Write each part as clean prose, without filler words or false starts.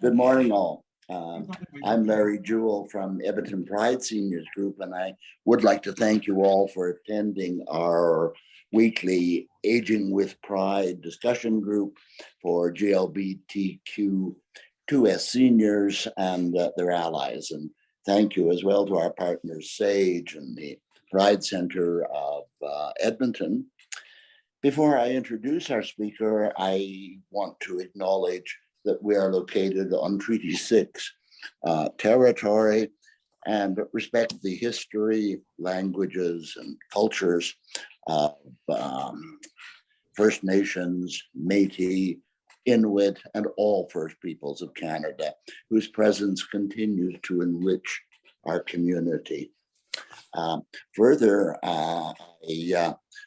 Good morning, all. I'm Larry Jewell from Edmonton Pride Seniors Group, and I would like to thank you all for attending our weekly Aging with Pride discussion group for GLBTQ2S seniors and their allies. And thank you as well to our partners, SAGE and the Pride Center of Edmonton. Before I introduce our speaker, I want to acknowledge that we are located on Treaty 6 territory and respect the history, languages, and cultures of First Nations, Métis, Inuit, and all First Peoples of Canada, whose presence continues to enrich our community. Further, I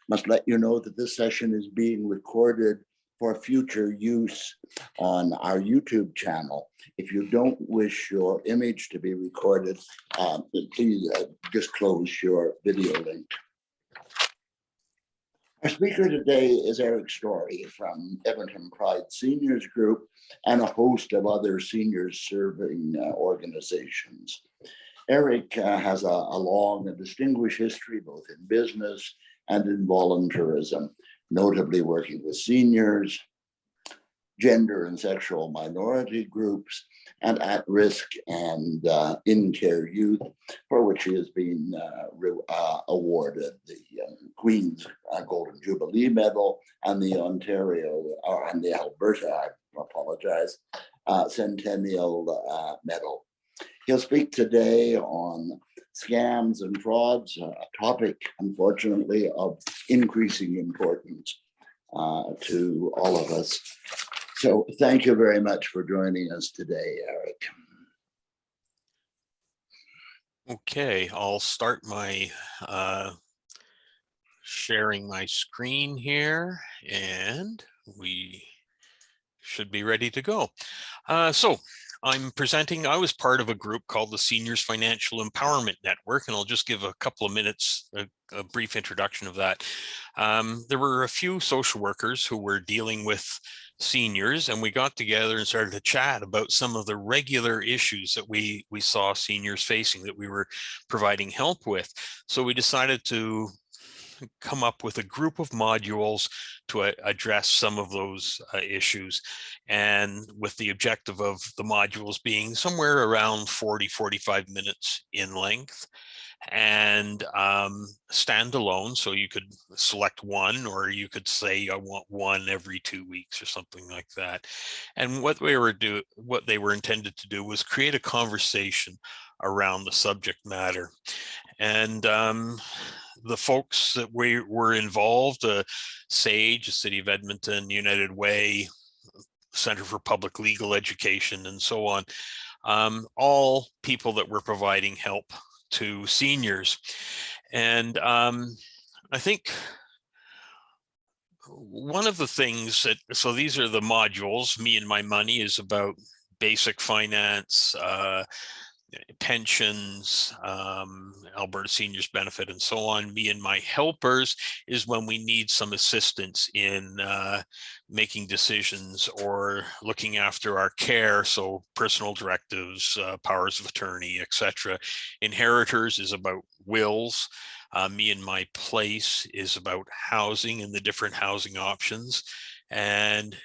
must let you know that this session is being recorded for future use on our YouTube channel. If you don't wish your image to be recorded, please just close your video link. Our speaker today is Eric Storey from Edmonton Pride Seniors Group and a host of other seniors serving organizations. Eric has a long and distinguished history both in business and in volunteerism, notably working with seniors, gender and sexual minority groups, and at-risk and in-care youth, for which he has been awarded the Queen's Golden Jubilee Medal and the Alberta, I apologize, Centennial Medal. He'll speak today on scams and frauds, a topic, unfortunately, of increasing importance to all of us. So thank you very much for joining us today, Eric. Okay, I'll start my sharing my screen here, and we should be ready to go. So I'm presenting. I was part of a group called the Seniors Financial Empowerment Network, and I'll just give a couple of minutes, a brief introduction of that. There were a few social workers who were dealing with seniors, and we got together and started to chat about some of the regular issues that we saw seniors facing that we were providing help with. So we decided to come up with a group of modules to address some of those issues, and with the objective of the modules being somewhere around 40-45 minutes in length and standalone. So you could select one, or you could say I want one every 2 weeks or something like that. And what they were intended to do was create a conversation around the subject matter. And the folks that were involved, SAGE, the City of Edmonton, United Way, Center for Public Legal Education, and so on, all people that were providing help to seniors. And I think one of the things that, so these are the modules. Me and My Money is about basic finance, pensions, Alberta Seniors Benefit, and so on. Me and My Helpers is when we need some assistance in making decisions or looking after our care, so personal directives, powers of attorney, etc. Inheritors is about wills. Me and My Place is about housing and the different housing options. And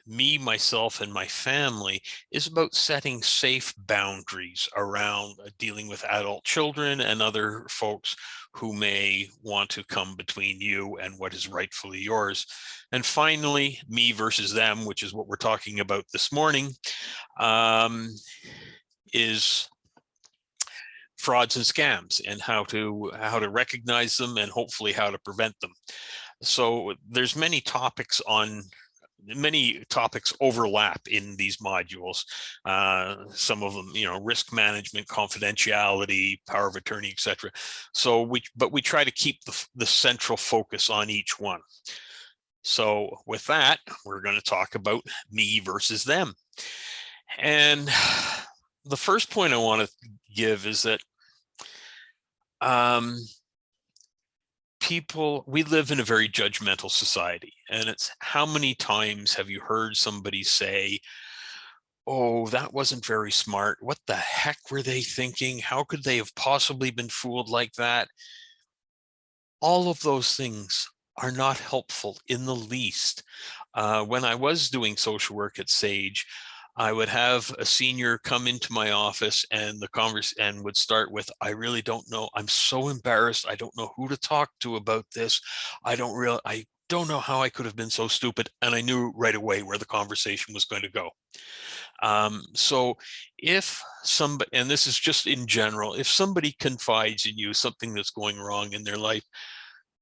Me, Myself, and My Family is about setting safe boundaries around dealing with adult children and other folks who may want to come between you and what is rightfully yours. And finally, Me versus Them, which is what we're talking about this morning, is frauds and scams and how to recognize them and hopefully how to prevent them. So there's many topics overlap in these modules. Some of them, risk management, confidentiality, power of attorney, etc. So we try to keep the central focus on each one. So with that, we're going to talk about Me versus Them. And the first point I want to give is that we live in a very judgmental society, and it's how many times have you heard somebody say, oh, that wasn't very smart. What the heck were they thinking? How could they have possibly been fooled like that? All of those things are not helpful in the least. When I was doing social work at Sage, I would have a senior come into my office and the and would start with, I really don't know. I'm so embarrassed. I don't know who to talk to about this. I don't know how I could have been so stupid. And I knew right away where the conversation was going to go. So if somebody, and this is just in general, if somebody confides in you something that's going wrong in their life,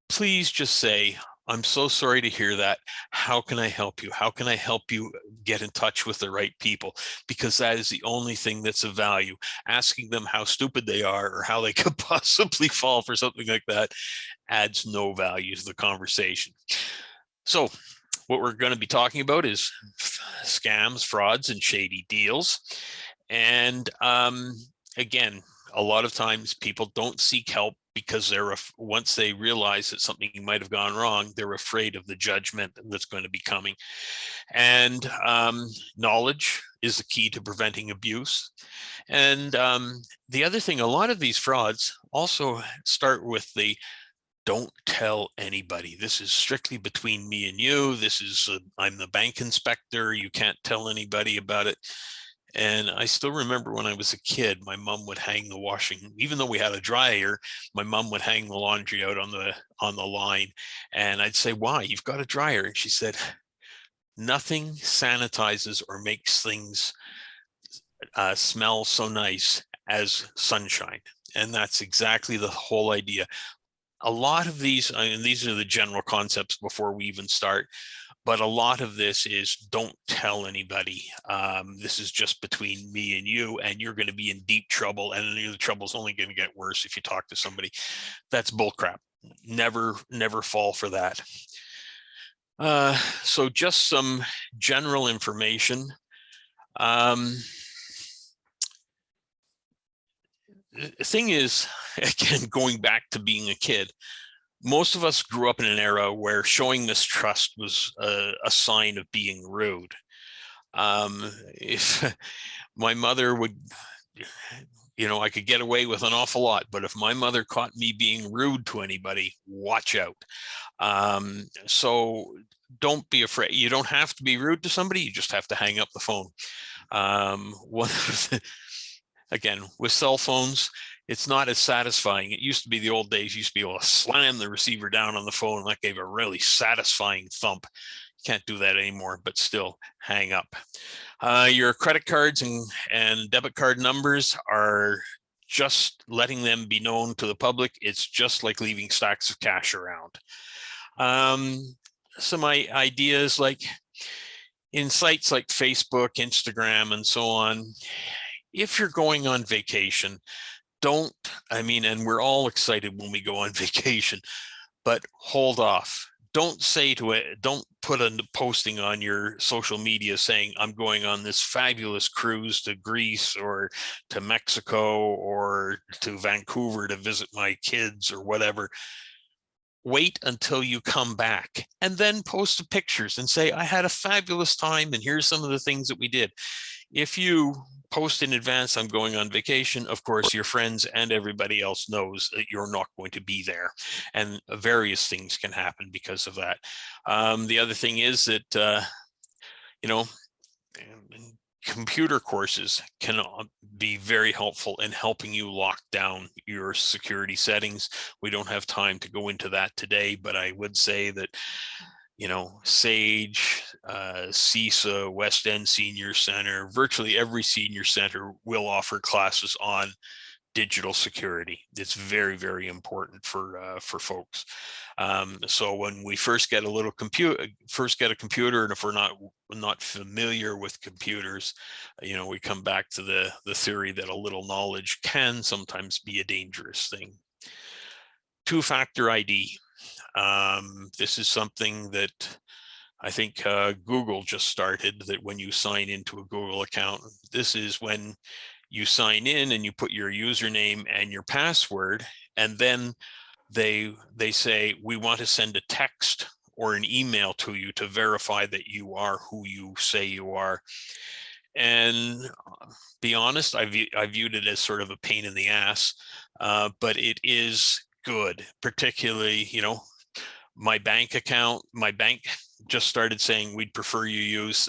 please just say, I'm so sorry to hear that. How can I help you? How can I help you get in touch with the right people? Because that is the only thing that's of value. Asking them how stupid they are or how they could possibly fall for something like that adds no value to the conversation. So what we're going to be talking about is scams, frauds, and shady deals. And again, a lot of times people don't seek help because once they realize that something might have gone wrong, they're afraid of the judgment that's going to be coming. And knowledge is the key to preventing abuse. And the other thing, a lot of these frauds also start with the don't tell anybody. This is strictly between me and you. This is, I'm the bank inspector. You can't tell anybody about it. And I still remember when I was a kid, my mom would hang the washing, even though we had a dryer, my mom would hang the laundry out on the line. And I'd say, why? You've got a dryer. And she said, nothing sanitizes or makes things smell so nice as sunshine. And that's exactly the whole idea. A lot of these, and these are the general concepts before we even start, but a lot of this is don't tell anybody. This is just between me and you, and you're going to be in deep trouble, and the trouble's only going to get worse if you talk to somebody. That's bullcrap. Never fall for that. So just some general information. The thing is, again, going back to being a kid, most of us grew up in an era where showing mistrust was a sign of being rude. If my mother would, I could get away with an awful lot, but if my mother caught me being rude to anybody, watch out. So don't be afraid. You don't have to be rude to somebody. You just have to hang up the phone. Again, with cell phones, it's not as satisfying. It used to be the old days, you used to be able to slam the receiver down on the phone, and that gave a really satisfying thump. You can't do that anymore, but still hang up. Your credit cards and debit card numbers are just letting them be known to the public. It's just like leaving stacks of cash around. Some ideas like in sites like Facebook, Instagram, and so on, if you're going on vacation, and we're all excited when we go on vacation, but hold off. Don't put a posting on your social media saying, I'm going on this fabulous cruise to Greece or to Mexico or to Vancouver to visit my kids or whatever. Wait until you come back and then post the pictures and say, I had a fabulous time and here's some of the things that we did. If you post in advance, I'm going on vacation, of course, your friends and everybody else knows that you're not going to be there. And various things can happen because of that. The other thing is that, computer courses can be very helpful in helping you lock down your security settings. We don't have time to go into that today, but I would say that Sage, CISA, West End Senior Center, virtually every senior center will offer classes on digital security. It's very, very important for folks. So when we first get a computer, and if we're not familiar with computers, we come back to the theory that a little knowledge can sometimes be a dangerous thing. Two-factor ID. This is something that I think Google just started, that when you sign into a Google account, this is when you sign in and you put your username and your password, and then they say, we want to send a text or an email to you to verify that you are who you say you are. And be honest, I viewed it as sort of a pain in the ass, but it is good, particularly, my bank just started saying we'd prefer you use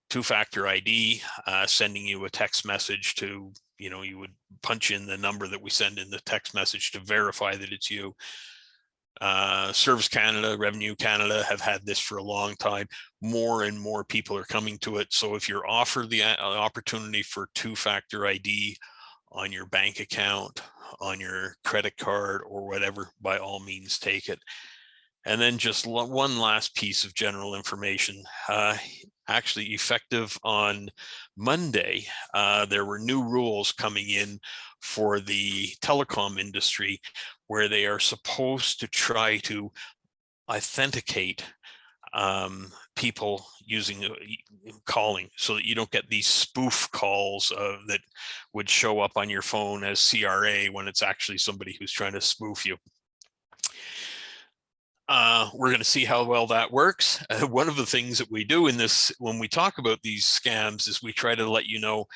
two-factor ID, sending you a text message to, you would punch in the number that we send in the text message to verify that it's you. Service Canada, Revenue Canada have had this for a long time. More and more people are coming to it. So if you're offered the opportunity for two-factor ID on your bank account, on your credit card or whatever, by all means take it. And then just one last piece of general information. Actually effective on Monday, there were new rules coming in for the telecom industry where they are supposed to try to authenticate people using calling, so that you don't get these spoof calls that would show up on your phone as CRA when it's actually somebody who's trying to spoof you. We're going to see how well that works. One of the things that we do in this, when we talk about these scams, is we try to let you know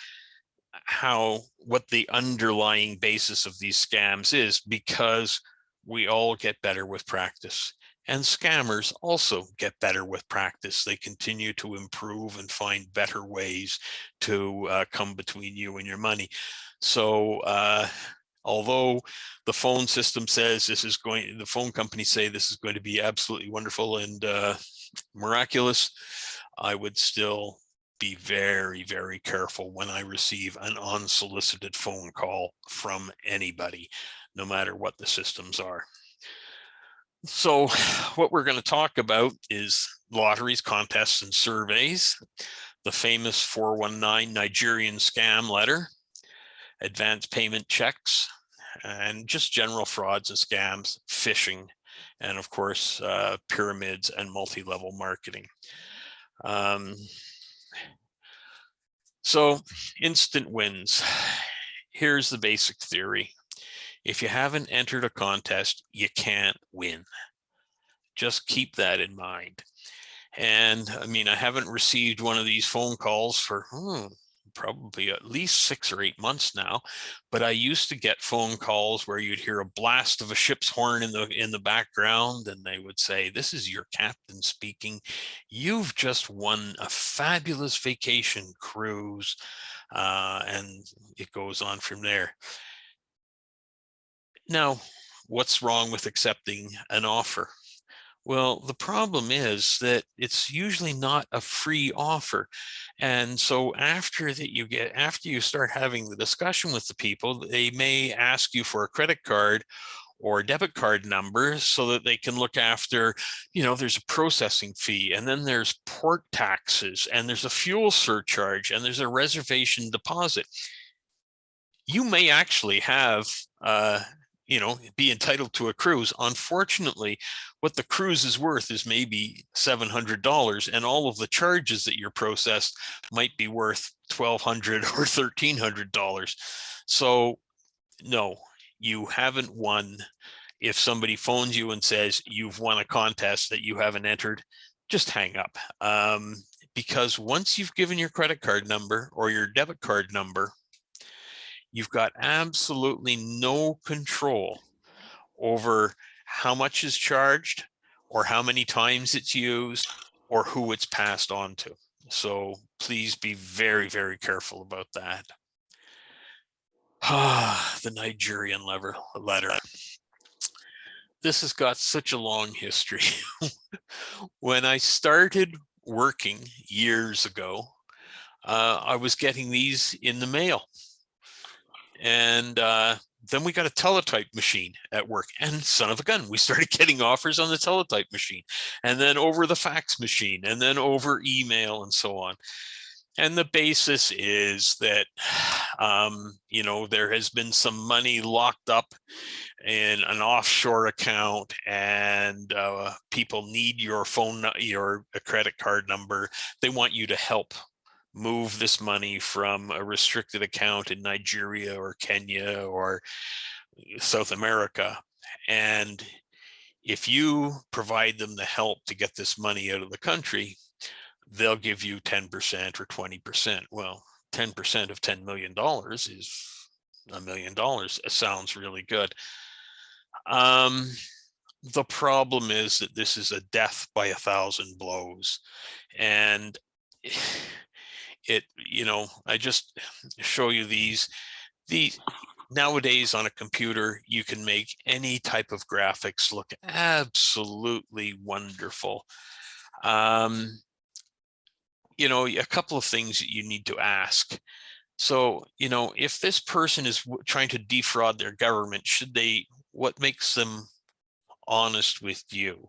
what the underlying basis of these scams is, because we all get better with practice. And scammers also get better with practice. They continue to improve and find better ways to come between you and your money. So although the phone system says the phone companies say this is going to be absolutely wonderful and miraculous, I would still be very, very careful when I receive an unsolicited phone call from anybody, no matter what the systems are. So what we're going to talk about is lotteries, contests, and surveys, the famous 419 Nigerian scam letter, advance payment checks, and just general frauds and scams, phishing, and of course, pyramids and multi-level marketing. So instant wins. Here's the basic theory. If you haven't entered a contest, you can't win. Just keep that in mind. And I mean, I haven't received one of these phone calls for probably at least 6 or 8 months now, but I used to get phone calls where you'd hear a blast of a ship's horn in the background, and they would say, "This is your captain speaking. You've just won a fabulous vacation cruise," and it goes on from there. Now, what's wrong with accepting an offer? Well, the problem is that it's usually not a free offer. And so after you start having the discussion with the people, they may ask you for a credit card or debit card number so that they can look after, there's a processing fee, and then there's port taxes, and there's a fuel surcharge, and there's a reservation deposit. You may actually have be entitled to a cruise. Unfortunately, what the cruise is worth is maybe $700, and all of the charges that you're processed might be worth $1,200 or $1,300. So no, you haven't won. If somebody phones you and says you've won a contest that you haven't entered, just hang up. Because once you've given your credit card number or your debit card number, you've got absolutely no control over how much is charged or how many times it's used or who it's passed on to. So please be very, very careful about that. The Nigerian letter. This has got such a long history. When I started working years ago, I was getting these in the mail. And then we got a teletype machine at work, and son of a gun, we started getting offers on the teletype machine, and then over the fax machine, and then over email, and so on. And the basis is that, there has been some money locked up in an offshore account, and people need your credit card number. They want you to help move this money from a restricted account in Nigeria or Kenya or South America. And if you provide them the help to get this money out of the country, they'll give you 10% or 20%. Well, 10% of $10 million is $1 million. It sounds really good. The problem is that this is a death by 1,000 blows. And I just show you these nowadays on a computer, you can make any type of graphics look absolutely wonderful. A couple of things that you need to ask. So, if this person is trying to defraud their government, what makes them honest with you?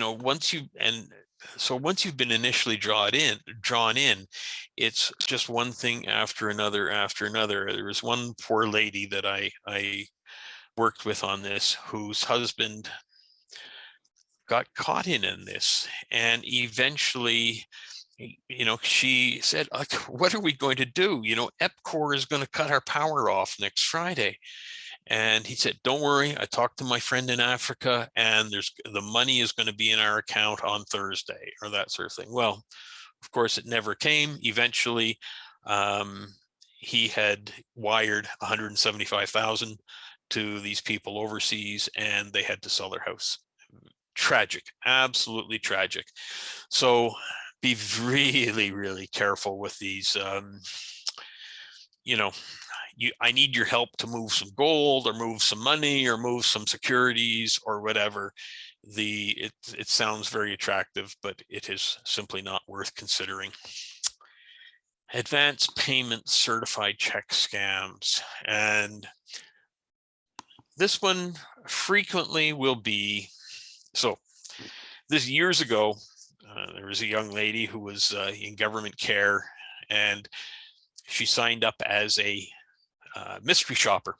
Once you've been initially drawn in, it's just one thing after another after another. There was one poor lady that I worked with on this, whose husband got caught in this, and eventually, she said, what are we going to do? EPCOR is going to cut our power off next Friday. And he said, don't worry, I talked to my friend in Africa, and the money is going to be in our account on Thursday, or that sort of thing. Well, of course, it never came. Eventually, he had wired 175,000 to these people overseas, and they had to sell their house. Tragic, absolutely tragic. So be really, really careful with these. I need your help to move some gold or move some money or move some securities or whatever. It sounds very attractive, but it is simply not worth considering. Advanced payment certified check scams. And this one frequently will be, so this years ago, there was a young lady who was in government care, and she signed up as a mystery shopper,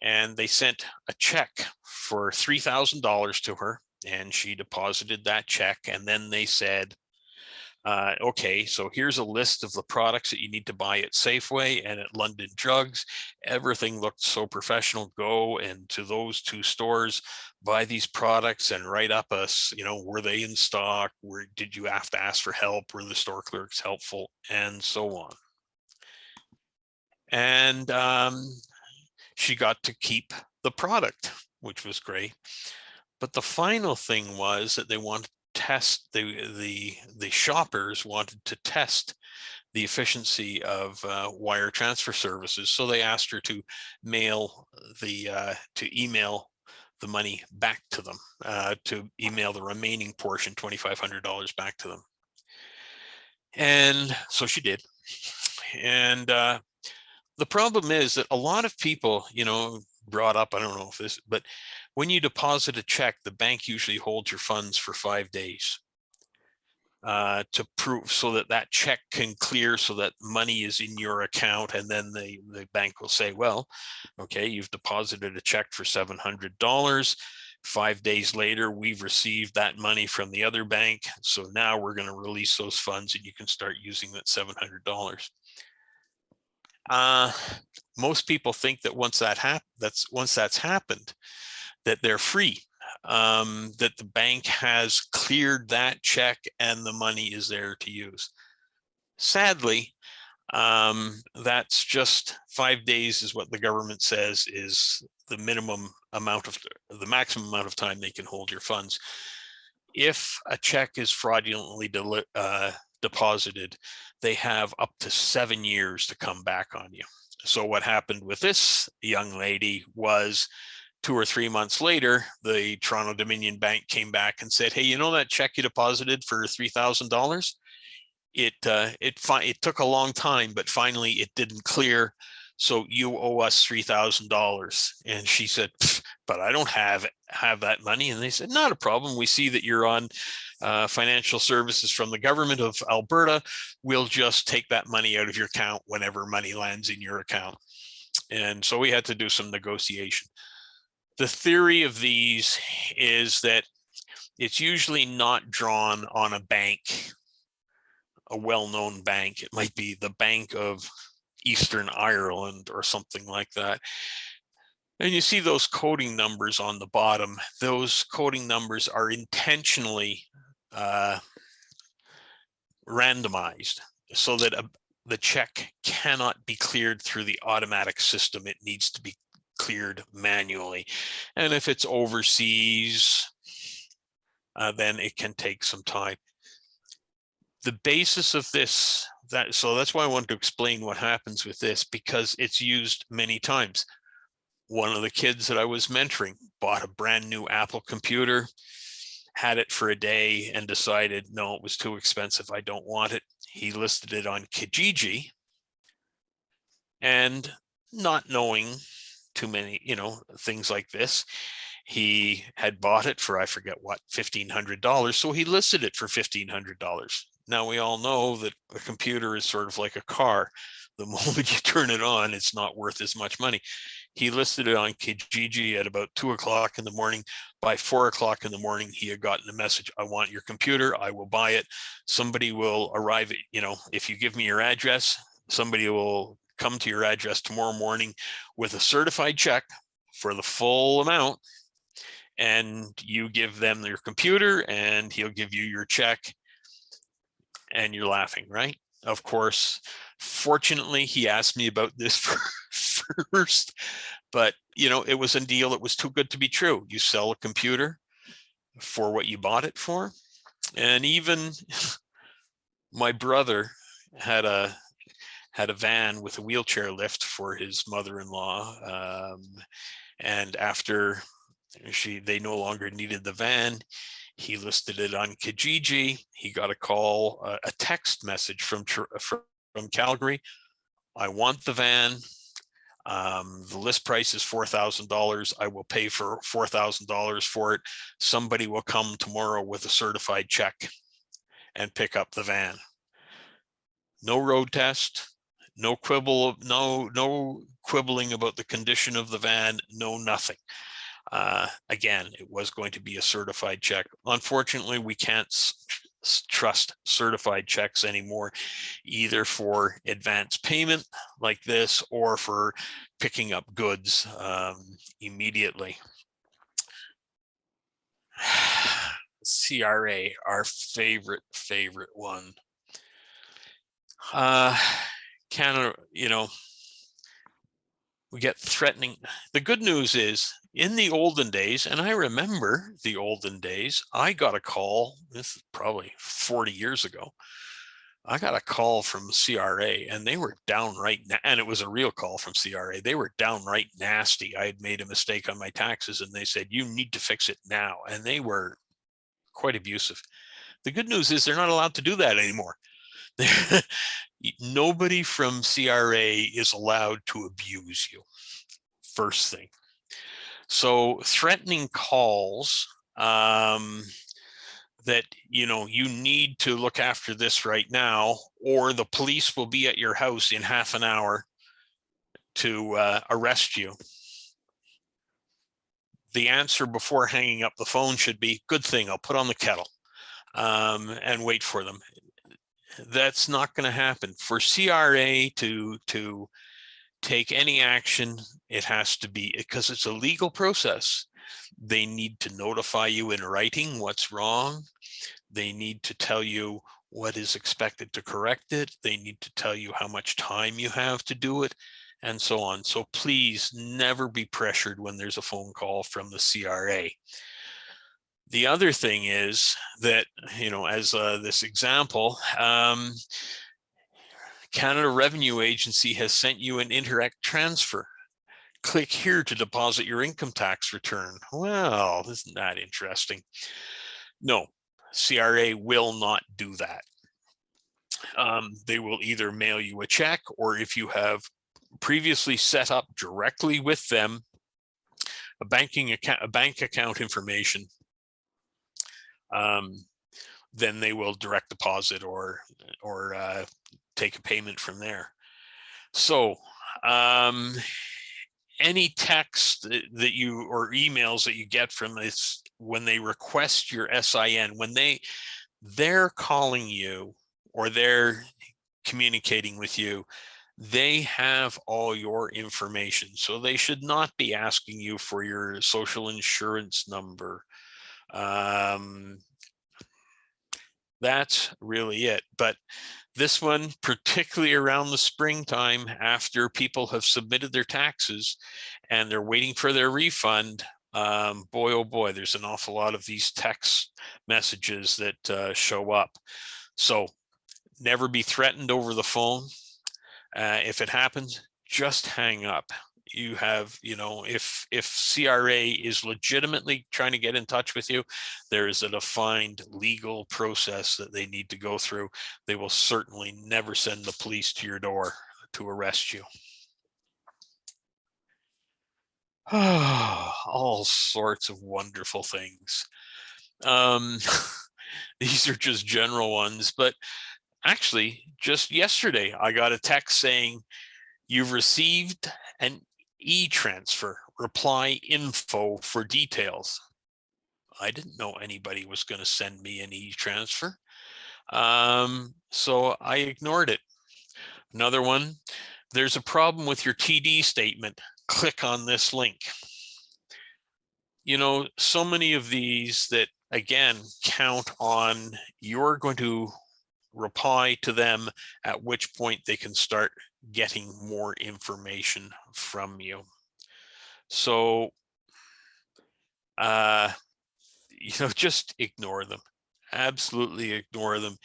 and they sent a check for $3,000 to her, and she deposited that check. And then they said, okay, so here's a list of the products that you need to buy at Safeway and at London Drugs. Everything looked so professional. Go into those two stores, buy these products, and write up were they in stock? Did you have to ask for help? Were the store clerks helpful? And so on. And she got to keep the product, which was great. But the final thing was that they wanted to test, the shoppers wanted to test the efficiency of wire transfer services. So they asked her to email the money back to them, to email the remaining portion, $2,500, back to them. And so she did. And the problem is that a lot of people, brought up, I don't know if this, but when you deposit a check, the bank usually holds your funds for 5 days to prove, so that check can clear, so that money is in your account. And then the bank will say, well, okay, you've deposited a check for $700. 5 days later, we've received that money from the other bank. So now we're going to release those funds, and you can start using that $700. Most people think that once that's happened, that they're free, that the bank has cleared that check and the money is there to use. Sadly, that's just 5 days is what the government says is the maximum amount of time they can hold your funds. If a check is fraudulently deposited, they have up to 7 years to come back on you. So what happened with this young lady was 2 or 3 months later, the Toronto Dominion Bank came back and said, hey, that check you deposited for $3,000? It took a long time, but finally it didn't clear. So you owe us $3,000. And she said, but I don't have that money. And they said, not a problem. We see that you're on financial services from the government of Alberta. We'll just take that money out of your account whenever money lands in your account. And so we had to do some negotiation. The theory of these is that it's usually not drawn on a bank, a well-known bank. It might be the Bank of Eastern Ireland or something like that. And you see those coding numbers on the bottom. Those coding numbers are intentionally randomized so that the check cannot be cleared through the automatic system. It needs to be cleared manually. And if it's overseas, then it can take some time. The basis of this, so that's why I wanted to explain what happens with this, because it's used many times. One of the kids that I was mentoring bought a brand new Apple computer, had it for a day and decided, no, it was too expensive. I don't want it. He listed it on Kijiji, and not knowing too many, things like this, he had bought it for, I forget what, $1,500. So he listed it for $1,500. Now we all know that a computer is sort of like a car. The moment you turn it on, it's not worth as much money. He listed it on Kijiji at about 2 o'clock in the morning. By 4 o'clock in the morning, he had gotten a message, I want your computer, I will buy it. Somebody will arrive at, if you give me your address, somebody will come to your address tomorrow morning with a certified check for the full amount, and you give them your computer and he'll give you your check, and you're laughing, right? Of course, fortunately, he asked me about this first, but it was a deal that was too good to be true. You sell a computer for what you bought it for. And even my brother had a van with a wheelchair lift for his mother-in-law. And after they no longer needed the van, he listed it on Kijiji. He got a call, a text message from Calgary. I want the van. The list price is $4,000. I will pay for $4,000 for it. Somebody will come tomorrow with a certified check and pick up the van. No road test, no quibble, no quibbling about the condition of the van, no nothing. Again, it was going to be a certified check. Unfortunately, we can't trust certified checks anymore, either for advance payment like this or for picking up goods immediately. CRA, our favorite one. Canada, we get threatening. The good news is, in the olden days, and I remember the olden days, I got a call, this is probably 40 years ago, I got a call from CRA, and they were downright, and it was a real call from CRA, they were downright nasty. I had made a mistake on my taxes, and they said, you need to fix it now. And they were quite abusive. The good news is they're not allowed to do that anymore. Nobody from CRA is allowed to abuse you, first thing. So threatening calls that, you need to look after this right now, or the police will be at your house in half an hour to arrest you. The answer before hanging up the phone should be, good thing, I'll put on the kettle and wait for them. That's not going to happen. For CRA to take any action, it has to be, because it's a legal process. They need to notify you in writing what's wrong. They need to tell you what is expected to correct it. They need to tell you how much time you have to do it, and so on. So please never be pressured when there's a phone call from the CRA. The other thing is that, as this example, Canada Revenue Agency has sent you an indirect transfer. Click here to deposit your income tax return. Well, isn't that interesting? No, CRA will not do that. They will either mail you a check, or if you have previously set up directly with them a bank account information, then they will direct deposit or take a payment from there. So any text that you, or emails that you get from this, when they request your SIN, when they're calling you or they're communicating with you, they have all your information. So they should not be asking you for your social insurance number, That's really it. But this one, particularly around the springtime, after people have submitted their taxes and they're waiting for their refund, boy, oh boy, there's an awful lot of these text messages that show up. So never be threatened over the phone. If it happens, just hang up. You have, if CRA is legitimately trying to get in touch with you, there is a defined legal process that they need to go through. They will certainly never send the police to your door to arrest you. All sorts of wonderful things. These are just general ones, but actually just yesterday I got a text saying you've received an e-transfer, reply info for details. I didn't know anybody was going to send me an e-transfer, so I ignored it. Another one, there's a problem with your TD statement, click on this link. So many of these that, again, count on you're going to reply to them, at which point they can start getting more information from you. So, just ignore them. Absolutely ignore them.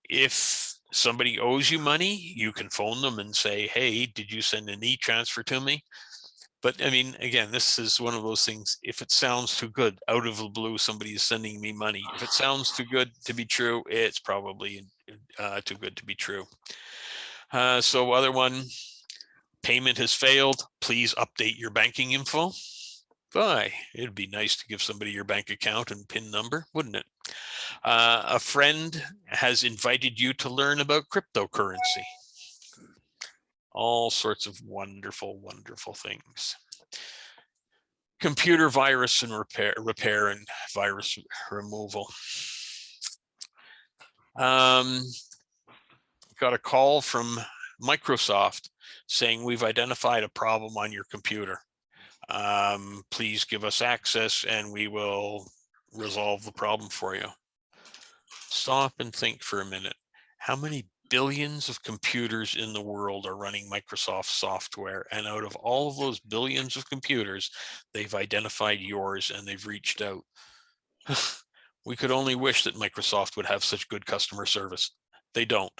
If somebody owes you money, you can phone them and say, hey, did you send an e-transfer to me? But I mean, again, this is one of those things, if it sounds too good, out of the blue, somebody is sending me money. If it sounds too good to be true, it's probably too good to be true. So other one, payment has failed. Please update your banking info. Boy, it'd be nice to give somebody your bank account and PIN number, wouldn't it? A friend has invited you to learn about cryptocurrency. All sorts of wonderful, wonderful things. Computer virus and repair and virus removal. Got a call from Microsoft saying we've identified a problem on your computer. Please give us access and we will resolve the problem for you. Stop and think for a minute. How many billions of computers in the world are running Microsoft software? And out of all of those billions of computers, they've identified yours and they've reached out. We could only wish that Microsoft would have such good customer service. They don't.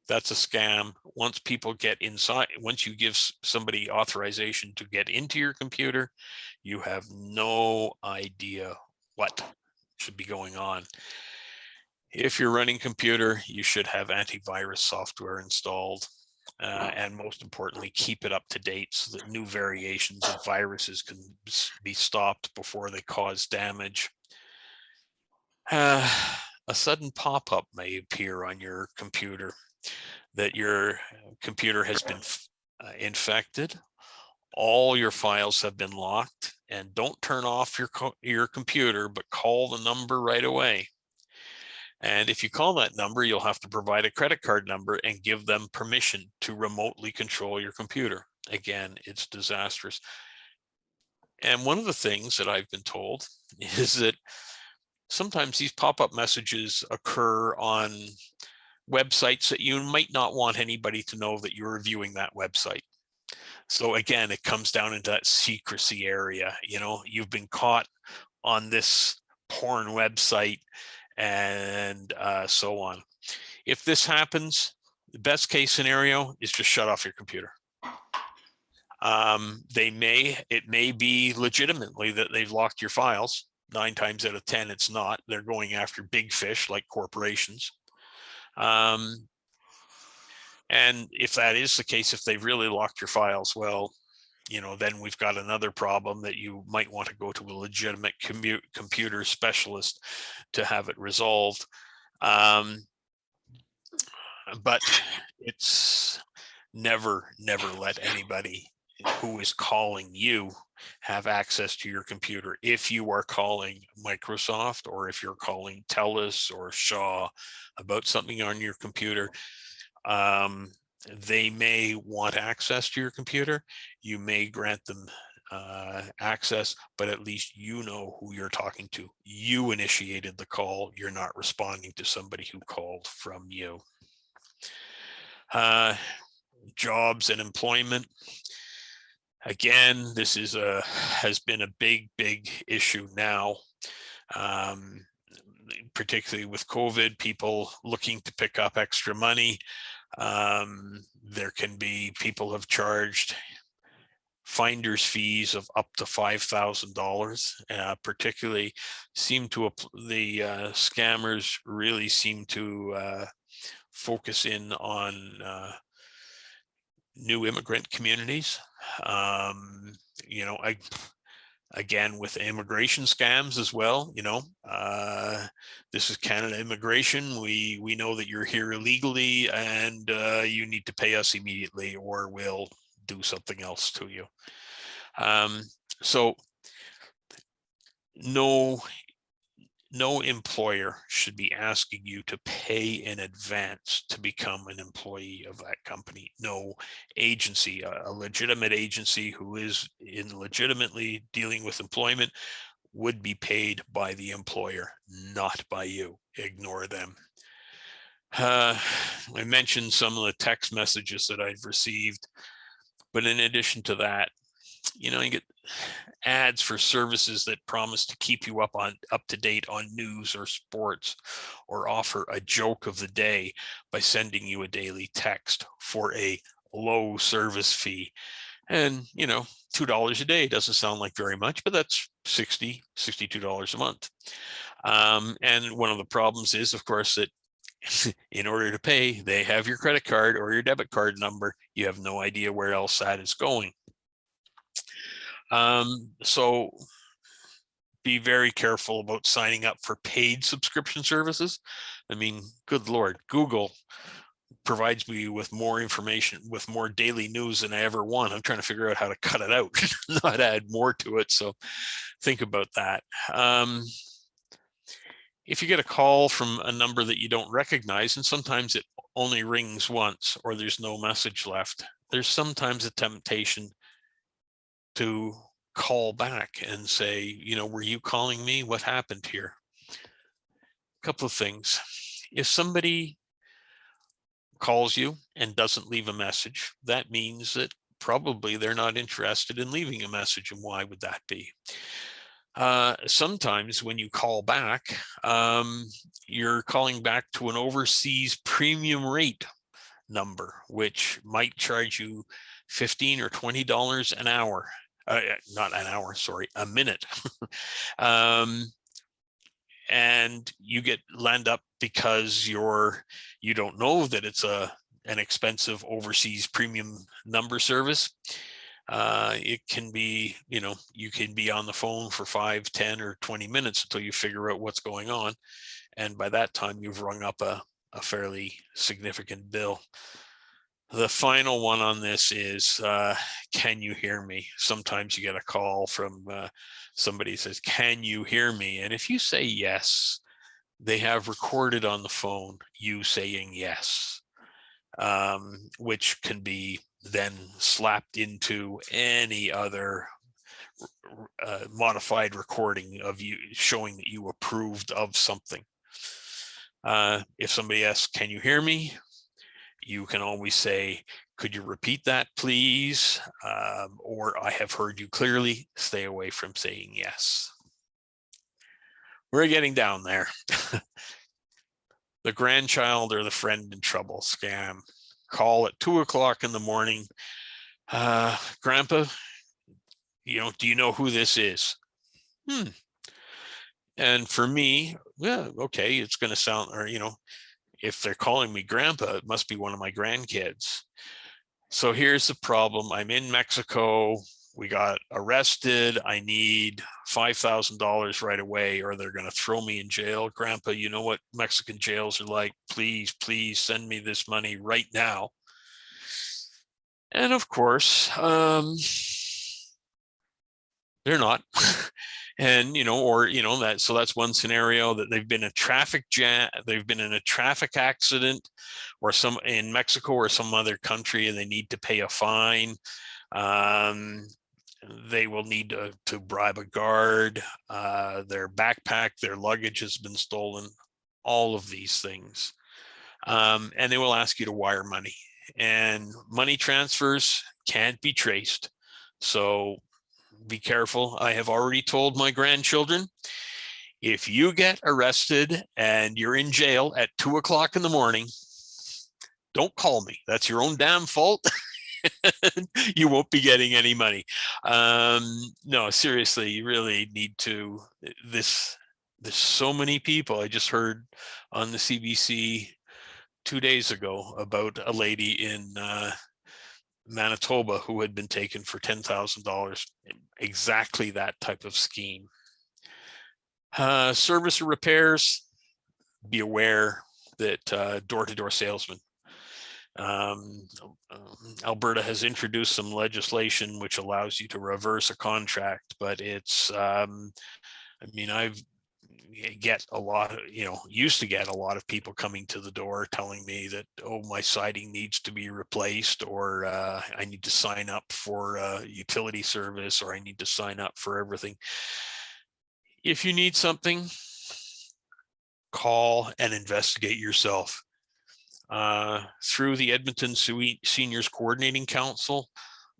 That's a scam. Once people get inside, once you give somebody authorization to get into your computer, you have no idea what should be going on. If you're running computer, you should have antivirus software installed. And most importantly, keep it up to date so that new variations of viruses can be stopped before they cause damage. A sudden pop-up may appear on your computer that your computer has been infected. All your files have been locked, and don't turn off your computer, but call the number right away. And if you call that number, you'll have to provide a credit card number and give them permission to remotely control your computer. Again, it's disastrous. And one of the things that I've been told is that sometimes these pop-up messages occur on websites that you might not want anybody to know that you're viewing that website. So again, it comes down into that secrecy area. You've been caught on this porn website and so on. If this happens, the best case scenario is just shut off your computer. It may be legitimately that they've locked your files. 9 times out of 10, it's not. They're going after big fish like corporations. And if that is the case, if they've really locked your files, well, then we've got another problem that you might want to go to a legitimate computer specialist to have it resolved. But it's never let anybody who is calling you have access to your computer. If you are calling Microsoft or if you're calling TELUS or Shaw about something on your computer, they may want access to your computer. You may grant them access, but at least you know who you're talking to. You initiated the call. You're not responding to somebody who called from you. Jobs and employment. Again, this is has been a big issue now, particularly with COVID, people looking to pick up extra money. There can be people have charged finder's fees of up to $5,000. Particularly, the scammers really seem to focus in on new immigrant communities. Again, with immigration scams as well, this is Canada immigration. We know that you're here illegally and you need to pay us immediately or we'll do something else to you. So no employer should be asking you to pay in advance to become an employee of that company. No agency, a legitimate agency who is legitimately dealing with employment, would be paid by the employer, not by you. Ignore them. I mentioned some of the text messages that I've received, but in addition to that, you get ads for services that promise to keep you up to date on news or sports, or offer a joke of the day by sending you a daily text for a low service fee. And $2 a day doesn't sound like very much, but that's $62 a month. And one of the problems is, of course, that in order to pay, they have your credit card or your debit card number. You have no idea where else that is going. So be very careful about signing up for paid subscription services. I mean, good Lord, Google provides me with more information, with more daily news than I ever want. I'm trying to figure out how to cut it out, not add more to it. So think about that. If you get a call from a number that you don't recognize, and sometimes it only rings once or there's no message left, there's sometimes a temptation to call back and say, were you calling me? What happened here? A couple of things. If somebody calls you and doesn't leave a message, that means that probably they're not interested in leaving a message. And why would that be? Sometimes when you call back, you're calling back to an overseas premium rate number, which might charge you $15 or $20 an hour. Not an hour, sorry, a minute. And you land up because you don't know that it's an expensive overseas premium number service. It can be, you can be on the phone for 5, 10, or 20 minutes until you figure out what's going on. And by that time, you've rung up a fairly significant bill. The final one on this is, can you hear me? Sometimes you get a call from somebody who says, can you hear me? And if you say yes, they have recorded on the phone you saying yes, which can be then slapped into any other modified recording of you showing that you approved of something. If somebody asks, can you hear me? You can always say, could you repeat that, please? Or I have heard you clearly. Stay away from saying yes. We're getting down there. The grandchild or the friend in trouble scam. Call at 2 o'clock in the morning. Grandpa, do you know who this is? And for me, yeah, okay, it's going to sound, or, if they're calling me grandpa, it must be one of my grandkids. So here's the problem. I'm in Mexico. We got arrested. I need $5,000 right away, or they're going to throw me in jail. Grandpa, you know what Mexican jails are like. Please send me this money right now. And of course, they're not. And, so that's one scenario, that they've been a traffic jam, they've been in a traffic accident or in Mexico or some other country, and they need to pay a fine. they will need to bribe a guard, their backpack, their luggage has been stolen, all of these things. And they will ask you to wire money, and money transfers can't be traced. So be careful. I have already told my grandchildren, if you get arrested and you're in jail at 2 o'clock in the morning, don't call me. That's your own damn fault. You won't be getting any money. No, seriously, you really need to, there's so many people. I just heard on the CBC 2 days ago about a lady in Manitoba who had been taken for $10,000. Exactly that type of scheme. Service or repairs, be aware that door-to-door salesmen. Alberta has introduced some legislation which allows you to reverse a contract, but it's, I mean, I've get a lot of, used to get a lot of people coming to the door telling me that, oh, my siding needs to be replaced, or I need to sign up for utility service, or I need to sign up for everything. If you need something, call and investigate yourself. Through the Edmonton Seniors Coordinating Council,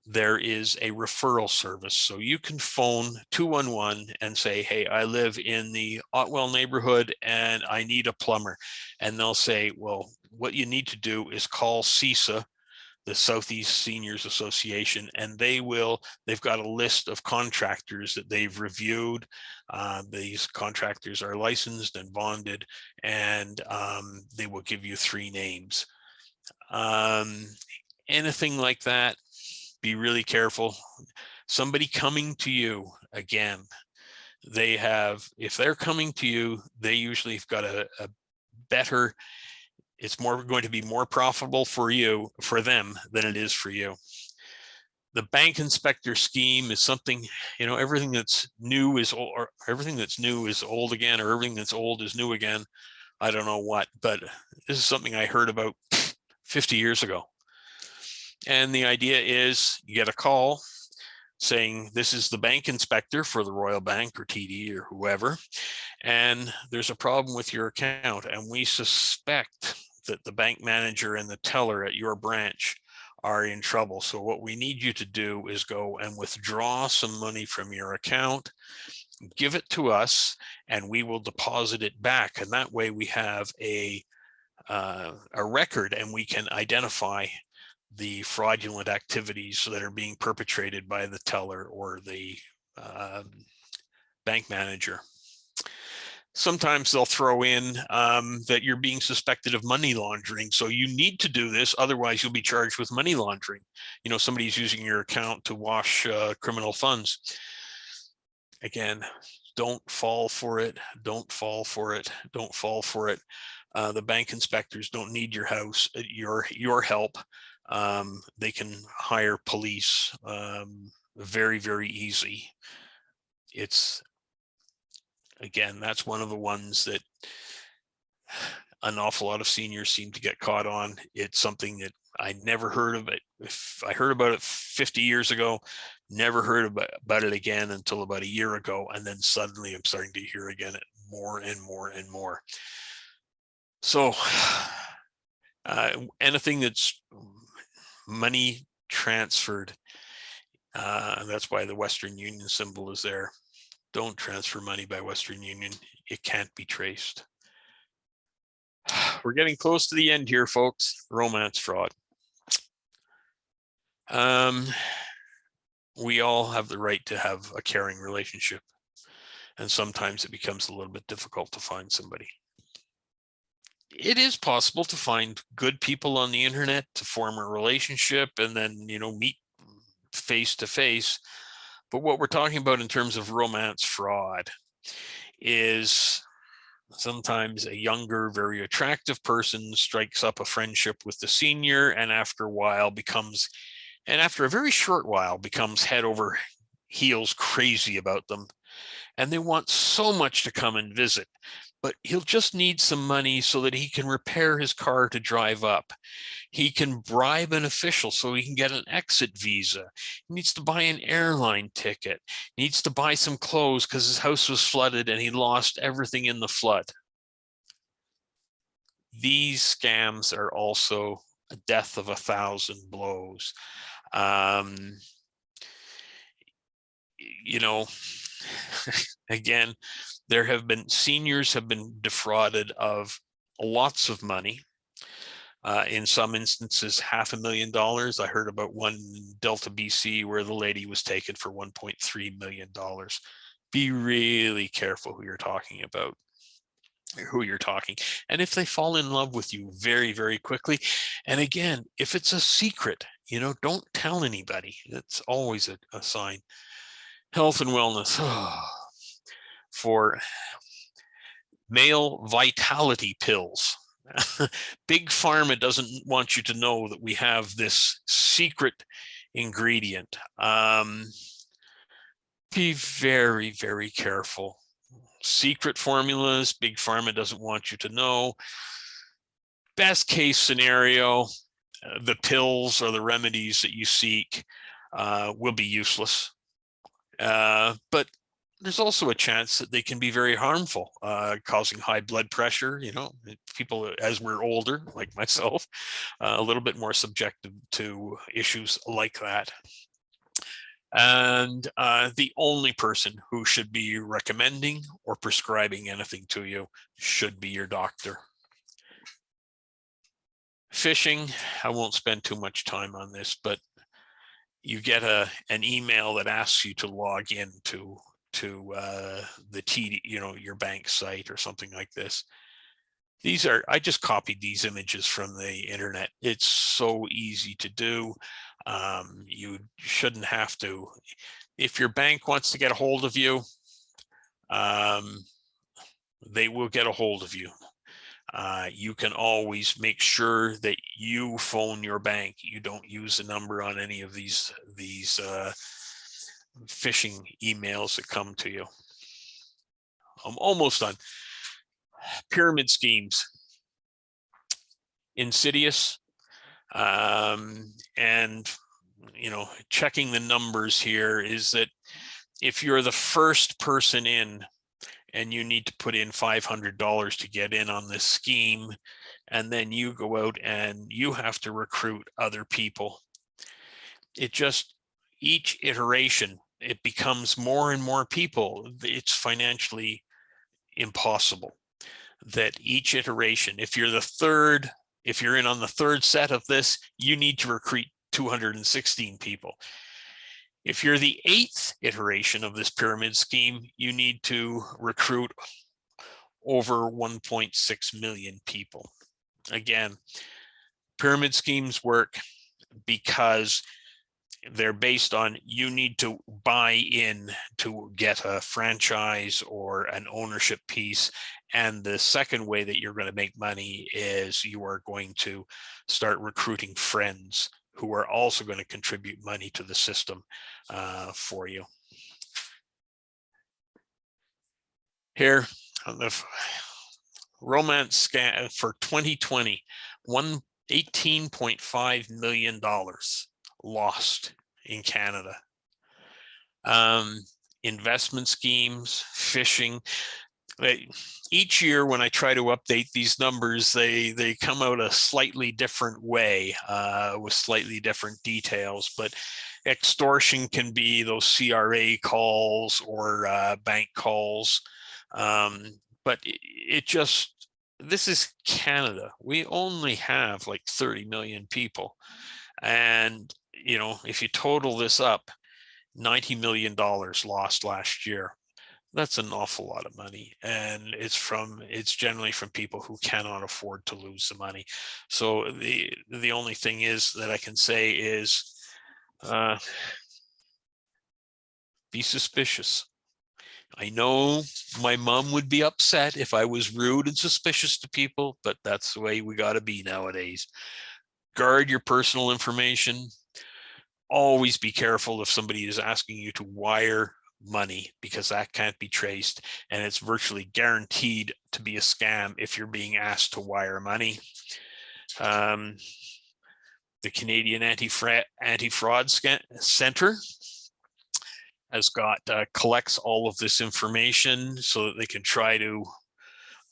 there is a referral service. So you can phone 211 and say, hey, I live in the Otwell neighborhood and I need a plumber. And they'll say, well, what you need to do is call CISA, the Southeast Seniors Association, and they've got a list of contractors that they've reviewed. These contractors are licensed and bonded, and they will give you 3 names. Anything like that, be really careful. Somebody coming to you, again, if they're coming to you, they usually have got a better, it's going to be more profitable for them than it is for you. The bank inspector scheme is something, everything that's new is old, or everything that's new is old again, or everything that's old is new again. I don't know what, but this is something I heard about 50 years ago. And the idea is you get a call saying, this is the bank inspector for the Royal Bank or TD or whoever, and there's a problem with your account, and we suspect that the bank manager and the teller at your branch are in trouble. So what we need you to do is go and withdraw some money from your account, give it to us, and we will deposit it back. And that way we have a record, and we can identify the fraudulent activities that are being perpetrated by the teller or the bank manager. Sometimes they'll throw in that you're being suspected of money laundering. So you need to do this, otherwise you'll be charged with money laundering. Somebody's using your account to wash criminal funds. Again, don't fall for it. Don't fall for it. Don't fall for it. The bank inspectors don't need your help. They can hire police very, very easy. Again, that's one of the ones that an awful lot of seniors seem to get caught on. It's something that I never heard of it. If I heard about it 50 years ago, never heard about it again until about a year ago. And then suddenly I'm starting to hear again more and more and more. So anything that's money transferred, that's why the Western Union symbol is there. Don't transfer money by Western Union. It can't be traced. We're getting close to the end here, folks. Romance fraud. We all have the right to have a caring relationship, and sometimes it becomes a little bit difficult to find somebody. It is possible to find good people on the internet, to form a relationship, and then, meet face to face. But what we're talking about in terms of romance fraud is sometimes a younger, very attractive person strikes up a friendship with the senior, and after a very short while becomes head over heels crazy about them. and they want so much to come and visit, but he'll just need some money so that he can repair his car to drive up. He can bribe an official so he can get an exit visa. He needs to buy an airline ticket. He needs to buy some clothes because his house was flooded and he lost everything in the flood. These scams are also a death of 1,000 blows. You know, again, seniors have been defrauded of lots of money. In some instances, $500,000. I heard about one in Delta, BC, where the lady was taken for $1.3 million. Be really careful who you're talking about, and if they fall in love with you very, very quickly. And again, if it's a secret, don't tell anybody. That's always a sign. Health and wellness. For male vitality pills. Big Pharma doesn't want you to know that we have this secret ingredient. Be very, very careful. Secret formulas, Big Pharma doesn't want you to know. Best case scenario, the pills or the remedies that you seek will be useless. But there's also a chance that they can be very harmful, causing high blood pressure. People, as we're older, like myself, a little bit more subjective to issues like that. And the only person who should be recommending or prescribing anything to you should be your doctor. Phishing, I won't spend too much time on this, but you get an email that asks you to log in to the TD, your bank site or something like this. I just copied these images from the internet. It's so easy to do. You shouldn't have to. If your bank wants to get a hold of you, they will get a hold of you. You can always make sure that you phone your bank. You don't use a number on any of these phishing emails that come to you. I'm almost done. Pyramid schemes. Insidious. And checking the numbers here is that if you're the first person in and you need to put in $500 to get in on this scheme, and then you go out and you have to recruit other people, each iteration, it becomes more and more people. It's financially impossible that each iteration, if you're in on the third set of this, you need to recruit 216 people. If you're the 8th iteration of this pyramid scheme, you need to recruit over 1.6 million people. Again, pyramid schemes work because they're based on you need to buy in to get a franchise or an ownership piece. And the second way that you're going to make money is you are going to start recruiting friends who are also going to contribute money to the system for you. Here on the romance scam for 2020, $18.5 million lost in Canada. Investment schemes, phishing. Each year when I try to update these numbers, they come out a slightly different way with slightly different details. But extortion can be those CRA calls or bank calls. But this is Canada. We only have like 30 million people. And, if you total this up, $90 million lost last year. That's an awful lot of money, and it's generally from people who cannot afford to lose the money. So the only thing is that I can say is be suspicious. I know my mom would be upset if I was rude and suspicious to people, but that's the way we got to be nowadays. Guard your personal information. Always be careful if somebody is asking you to wire money, because that can't be traced, and it's virtually guaranteed to be a scam if you're being asked to wire money. The Canadian Anti-Fraud Center has got collects all of this information so that they can try to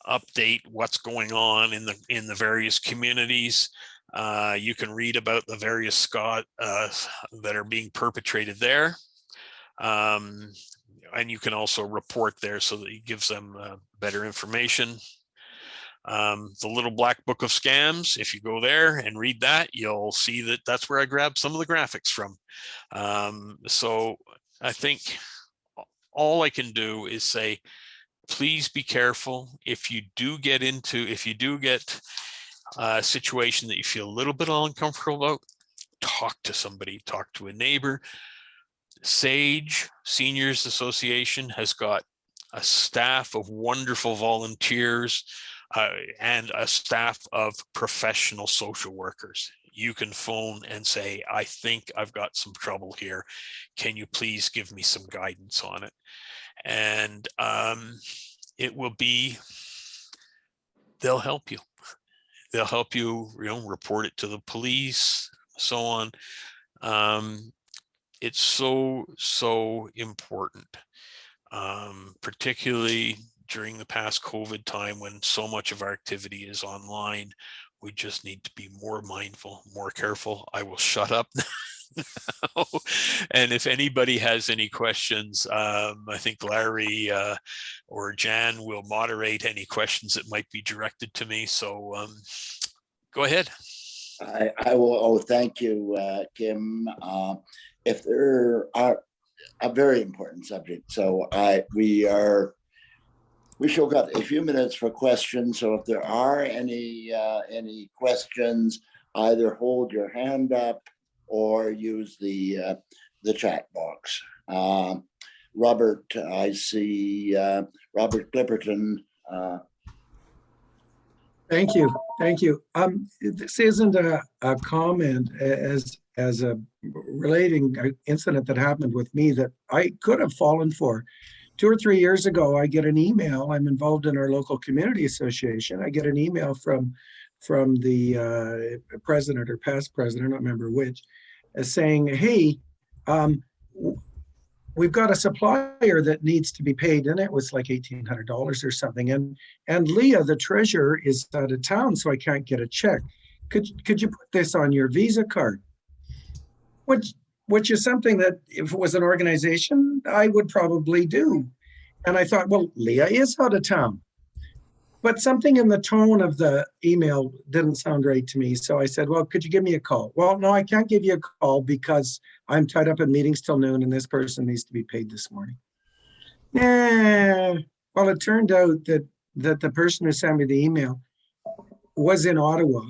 update what's going on in the various communities. You can read about the various that are being perpetrated there. And you can also report there so that it gives them better information. The Little Black Book of Scams, if you go there and read that, you'll see that that's where I grabbed some of the graphics from. So I think all I can do is say, please be careful. If you do get a situation that you feel a little bit uncomfortable about, talk to somebody, talk to a neighbor. SAGE, Seniors Association, has got a staff of wonderful volunteers and a staff of professional social workers. You can phone and say, I think I've got some trouble here. Can you please give me some guidance on it? And it will be, they'll help you. They'll help you, report it to the police, so on. It's so important, particularly during the past COVID time when so much of our activity is online. We just need to be more mindful, more careful. I will shut up now. And if anybody has any questions, I think Larry or Jan will moderate any questions that might be directed to me. So go ahead. I will. Oh, thank you, Kim. If there are a very important subject, so we still got a few minutes for questions. So if there are any questions, either hold your hand up or use the chat box. Robert, I see Robert Clipperton. Thank you. This isn't a comment as a relating incident that happened with me that I could have fallen for. 2 or 3 years ago, I get an email. I'm involved in our local community association. I get an email from the president or past president, I don't remember which, saying, hey, we've got a supplier that needs to be paid, and it was like $1,800 or something. And Leah, the treasurer, is out of town, so I can't get a check. Could you put this on your Visa card? Which is something that if it was an organization, I would probably do. And I thought, well, Leah is out of town. But something in the tone of the email didn't sound right to me. So I said, well, could you give me a call? Well, no, I can't give you a call because I'm tied up in meetings till noon and this person needs to be paid this morning. Well, it turned out that the person who sent me the email was in Ottawa,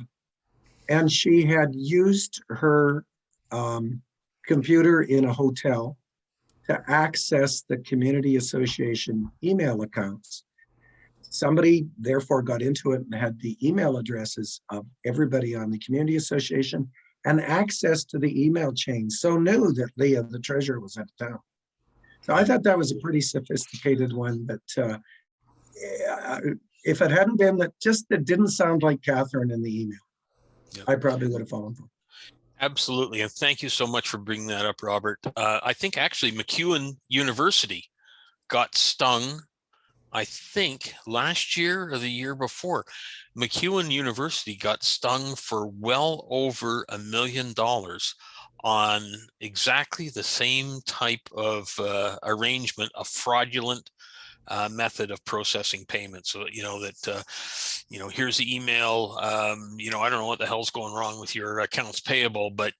and she had used her computer in a hotel to access the community association email accounts. Somebody therefore got into it and had the email addresses of everybody on the community association and access to the email chain. So knew that Leah, the treasurer, was out of town. So I thought that was a pretty sophisticated one, but if it hadn't been that it didn't sound like Catherine in the email, yep, I probably would have fallen for it. Absolutely. And thank you so much for bringing that up, Robert. I think actually MacEwan University got stung, I think last year or the year before. MacEwan University got stung for well over $1 million on exactly the same type of arrangement, a fraudulent method of processing payments. So, here's the email, I don't know what the hell's going wrong with your accounts payable, but,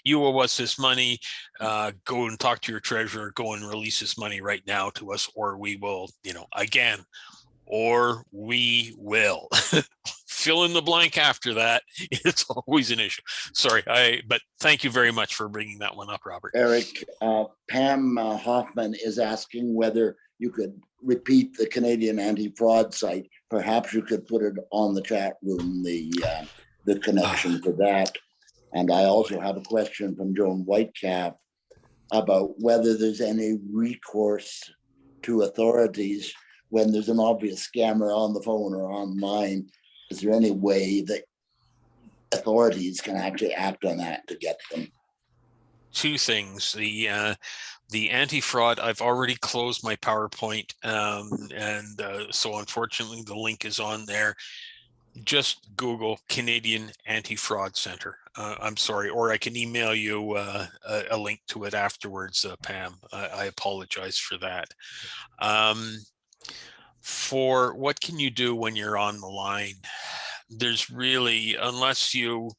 you owe us this money, go and talk to your treasurer, go and release this money right now to us, or we will, or we will. Fill in the blank after that. It's always an issue. Sorry, but thank you very much for bringing that one up, Robert. Eric, Pam Hoffman is asking whether you could repeat the Canadian anti-fraud site. Perhaps you could put it on the chat room, the connection to that. And I also have a question from Joan Whitecap. about whether there's any recourse to authorities when there's an obvious scammer on the phone or online. Is there any way that authorities can actually act on that to get them? Two things. The anti-fraud, I've already closed my PowerPoint, so unfortunately the link is on there. Just Google Canadian Anti-Fraud Center. I'm sorry, or I can email you a link to it afterwards, Pam. I apologize for that. For what can you do when you're on the line? There's really, unless you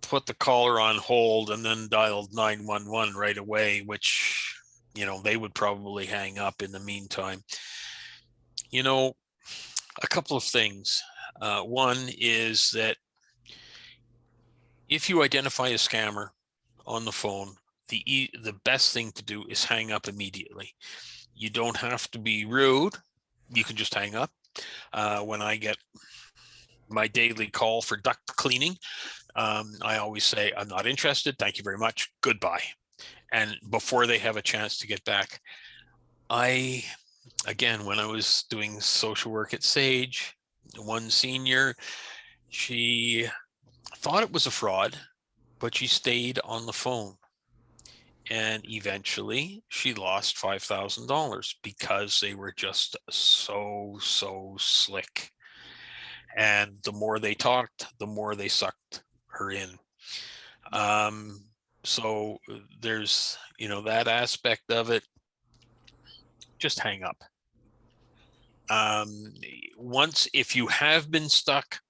put the caller on hold and then dialed 911 right away, which, you know, they would probably hang up in the meantime. You know, a couple of things. One is that if you identify a scammer on the phone, the best thing to do is hang up immediately. You don't have to be rude. You can just hang up. When I get my daily call for duct cleaning, I always say, I'm not interested. Thank you very much. Goodbye. And before they have a chance to get back, again, when I was doing social work at Sage, one senior, she thought it was a fraud, but she stayed on the phone. And eventually she lost $5,000 because they were just so slick. And the more they talked, the more they sucked her in. So there's, you know, that aspect of it. Just hang up. Once, if you have been stuck,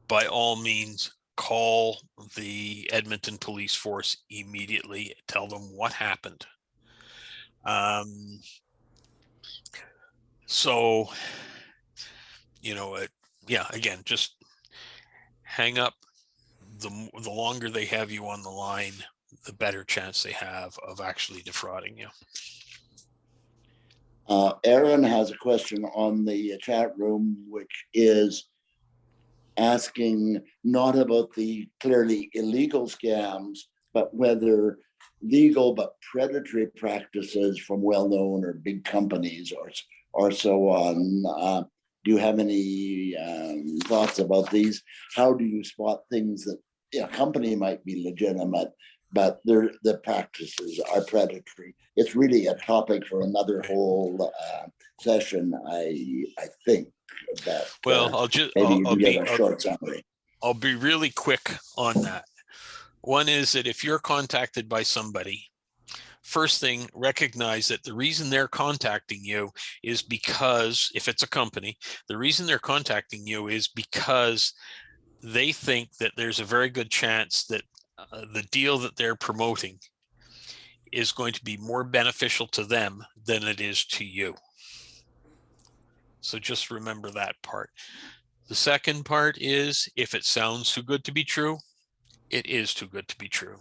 by all means, call the Edmonton police force immediately. Tell them what happened. So, you know, yeah, again, just hang up. The longer they have you on the line, the better chance they have of actually defrauding you. Aaron has a question on the chat room, which is asking not about the clearly illegal scams, but whether legal but predatory practices from well-known or big companies or so on. Do you have any thoughts about these? How do you spot things that a company might be legitimate, but the practices are predatory? It's really a topic for another whole session, I think. That, well, I'll give a short summary. I'll be really quick on that. One is that if you're contacted by somebody, first thing, recognize that the reason they're contacting you is because, if it's a company, the reason they're contacting you is because they think that there's a very good chance that the deal that they're promoting is going to be more beneficial to them than it is to you. So just remember that part. The second part is, if it sounds too good to be true, it is too good to be true.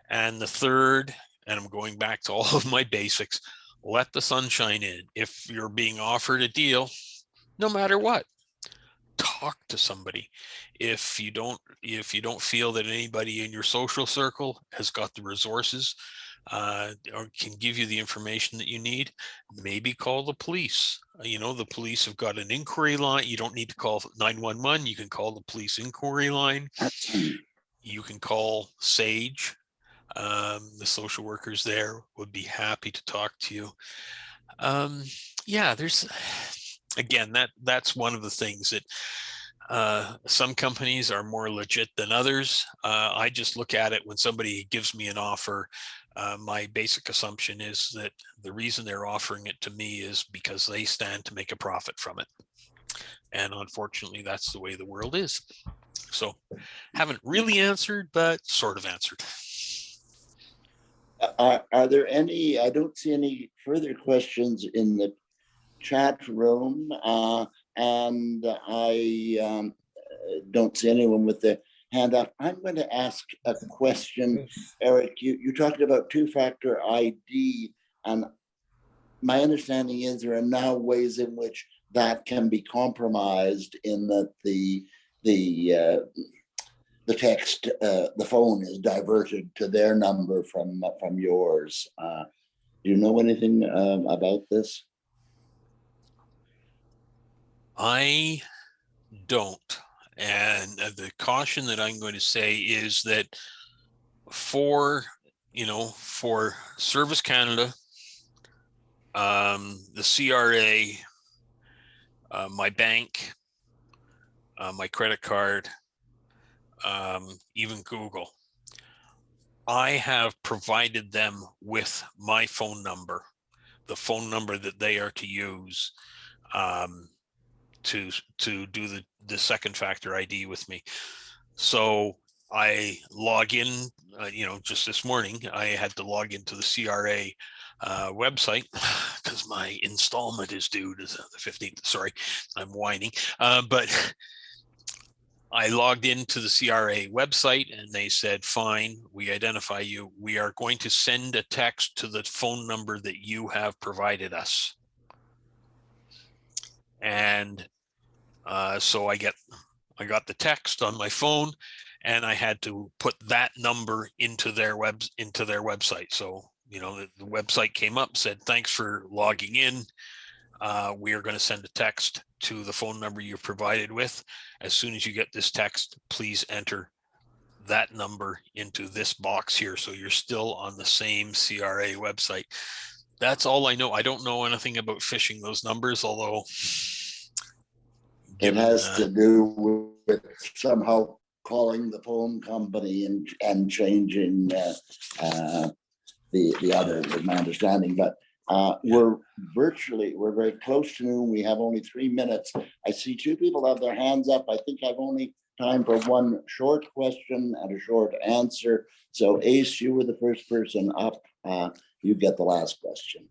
And the third, and I'm going back to all of my basics, let the sunshine in. If you're being offered a deal, no matter what, talk to somebody. If you don't feel that anybody in your social circle has got the resources or can give you the information that you need, maybe call the police. You know, the police have got an inquiry line. You don't need to call 911. You can call the police inquiry line. You can call Sage. The social workers there would be happy to talk to you. Yeah, there's, again, that's one of the things that some companies are more legit than others. I just look at it when somebody gives me an offer. My basic assumption is that the reason they're offering it to me is because they stand to make a profit from it. And unfortunately, that's the way the world is. So haven't really answered, but sort of answered. Are there any, I don't see any further questions in the chat room, and I don't see anyone with the hand up. I'm going to ask a question. Eric, you talked about two-factor ID, and my understanding is there are now ways in which that can be compromised, in that the the text, the phone is diverted to their number from yours. Do you know anything about this? I don't. And the caution that I'm going to say is that for Service Canada, the CRA, my bank, my credit card, even Google, I have provided them with my phone number, the phone number that they are to use to do the second factor ID with me. So I log in, just this morning, I had to log into the CRA website because my installment is due to the 15th. Sorry, I'm whining. But I logged into the CRA website and they said, fine, we identify you. We are going to send a text to the phone number that you have provided us. And so I got the text on my phone, and I had to put that number into their website. So, the website came up, said, thanks for logging in. We are going to send a text to the phone number you're provided with. As soon as you get this text, please enter that number into this box here. So you're still on the same CRA website. That's all I know. I don't know anything about phishing those numbers, although it has to do with somehow calling the phone company and changing the other, with my understanding. But we're very close to noon. We have only 3 minutes. I see 2 people have their hands up. I think I've only time for one short question and a short answer. So Ace, you were the first person up. You get the last question.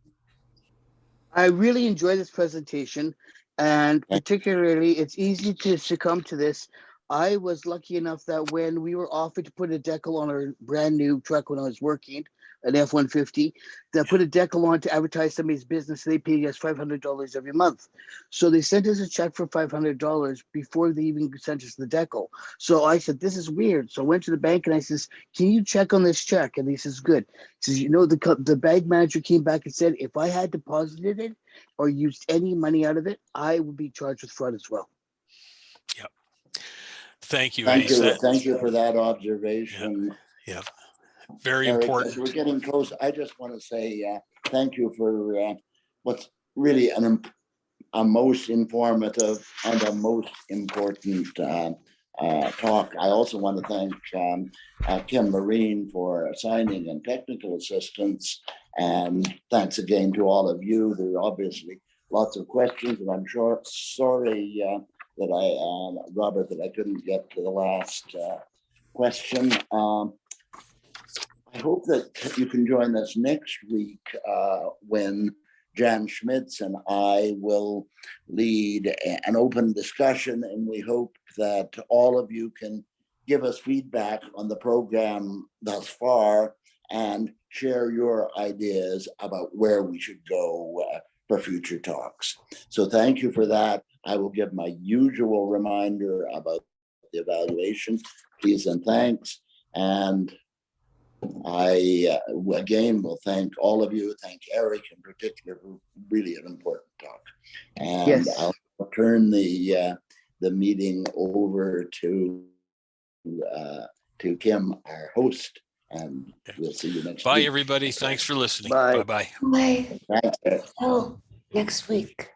I really enjoy this presentation, and particularly it's easy to succumb to this. I was lucky enough that when we were offered to put a decal on our brand new truck when I was working, an F-150, that put a decal on to advertise somebody's business, they paid us $500 every month. So they sent us a check for $500 before they even sent us the decal. So I said, this is weird. So I went to the bank and I says, can you check on this check? And he says, good. He says, the bank manager came back and said, if I had deposited it or used any money out of it, I would be charged with fraud as well. Yep. Thank you. Thank you. Thank you for that observation. Yeah. Very Eric, important. as we're getting close, I just want to say thank you for what's really a most informative and a most important talk. I also want to thank Kim Marine for signing and technical assistance. And thanks again to all of you. There are obviously lots of questions, and I'm sorry that Robert, that I couldn't get to the last question. I hope that you can join us next week when Jan Schmitz and I will lead an open discussion, and we hope that all of you can give us feedback on the program thus far and share your ideas about where we should go for future talks. So thank you for that. I will give my usual reminder about the evaluation. Please and thanks. And I again will thank all of you. Thank Eric in particular for really an important talk. And Yes. I'll turn the meeting over to Kim, our host, and we'll see you next week. Bye, everybody. Thanks for listening. Bye. Bye-bye. Bye. Thanks. Till next week.